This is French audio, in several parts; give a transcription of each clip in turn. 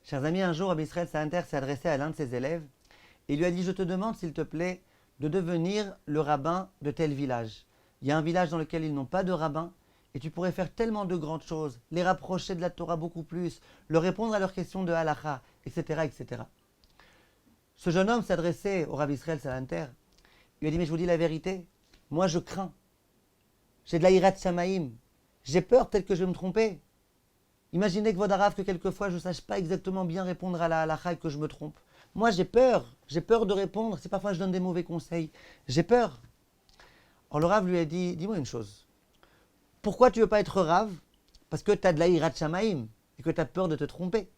Chers amis, un jour, Rabbi Israël Salanter s'est adressé à l'un de ses élèves et lui a dit: je te demande, s'il te plaît, de devenir le rabbin de tel village. Il y a un village dans lequel ils n'ont pas de rabbin et tu pourrais faire tellement de grandes choses, les rapprocher de la Torah beaucoup plus, leur répondre à leurs questions de halakha, etc., etc. Ce jeune homme s'adressait au Rabbi Israël Salanter. Il lui a dit: mais je vous dis la vérité, moi je crains. J'ai de la hirat shamaïm. J'ai peur peut-être que je vais me tromper. Imaginez que Vodarav, que quelquefois je ne sache pas exactement bien répondre à la halakha et que je me trompe. Moi j'ai peur de répondre, si parfois je donne des mauvais conseils. J'ai peur. Alors le Rav lui a dit: dis-moi une chose. Pourquoi tu ne veux pas être Rav? Parce que tu as de la hirat shamaïm et que tu as peur de te tromper.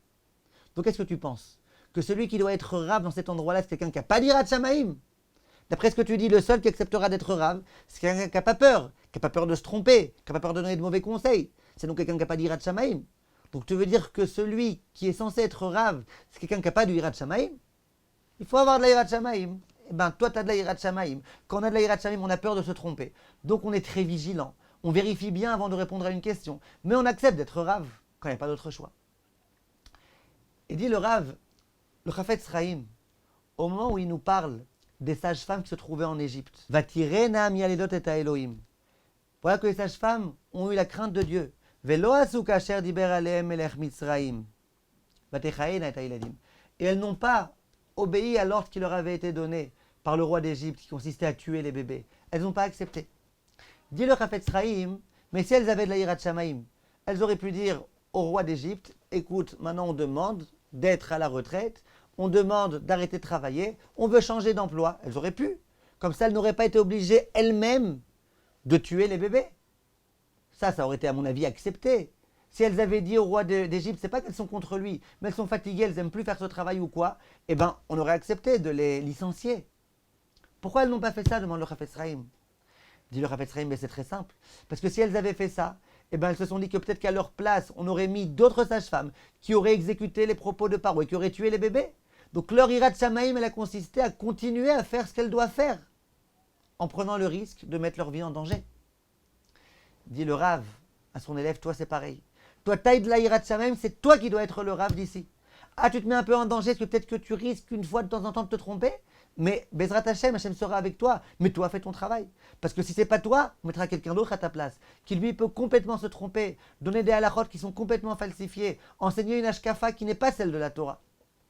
Donc qu'est-ce que tu penses? Que celui qui doit être Rav dans cet endroit-là, c'est quelqu'un qui n'a pas d'hirat shamaïm? D'après ce que tu dis, le seul qui acceptera d'être Rav, c'est quelqu'un qui n'a pas peur de se tromper, qui n'a pas peur de donner de mauvais conseils. C'est donc quelqu'un qui n'a pas d'hirat shamaïm. Donc tu veux dire que celui qui est censé être Rav, c'est quelqu'un qui n'a pas de hirat shamaïm? Il faut avoir de la hirat shamaïm. Eh bien, toi, tu as de la hirat shamaïm. Quand on a de la hirat shamaïm, on a peur de se tromper. Donc on est très vigilant. On vérifie bien avant de répondre à une question. Mais on accepte d'être Rav quand il n'y a pas d'autre choix. Et dit le Rav, le Chafetz Chaim, au moment où il nous parle des sages-femmes qui se trouvaient en Égypte. Vatirena mialedot et Elohim. Voilà que les sages-femmes ont eu la crainte de Dieu. Velo asu kasher diber alehem melech Mitzraim. Vatechaena et Ailadim. Et elles n'ont pas obéi à l'ordre qui leur avait été donné par le roi d'Égypte, qui consistait à tuer les bébés. Elles n'ont pas accepté. Dit le Chafetz Chaim, mais si elles avaient de la hirat shamaïm, elles auraient pu dire au roi d'Égypte: écoute, maintenant on demande d'être à la retraite, on demande d'arrêter de travailler, on veut changer d'emploi. Elles auraient pu. Comme ça, elles n'auraient pas été obligées elles-mêmes de tuer les bébés. Ça aurait été à mon avis accepté. Si elles avaient dit au roi d'Égypte, c'est pas qu'elles sont contre lui, mais elles sont fatiguées, elles n'aiment plus faire ce travail ou quoi, eh bien, on aurait accepté de les licencier. Pourquoi elles n'ont pas fait ça, demande le Chafetz Chaim. Dit le Chafetz Chaim, mais c'est très simple. Parce que si elles avaient fait ça, eh bien, elles se sont dit que peut-être qu'à leur place, on aurait mis d'autres sages-femmes qui auraient exécuté les propos de Paro et qui auraient tué les bébés. Donc leur hirat shamaïm, elle a consisté à continuer à faire ce qu'elle doit faire, en prenant le risque de mettre leur vie en danger. Dit le Rav à son élève: toi c'est pareil. Toi, taille de la hirat shamaïm, c'est toi qui dois être le Rav d'ici. Ah, tu te mets un peu en danger, parce que peut-être que tu risques une fois de temps en temps de te tromper, mais Bezrat Hashem, Hashem sera avec toi, mais toi fais ton travail. Parce que si c'est pas toi, on mettra quelqu'un d'autre à ta place, qui lui peut complètement se tromper, donner des halachot qui sont complètement falsifiés, enseigner une hashkafa qui n'est pas celle de la Torah.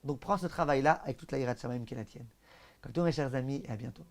Donc prends ce travail-là avec toute la hirat shamaïm qui est la tienne. Comme tous mes chers amis, et à bientôt.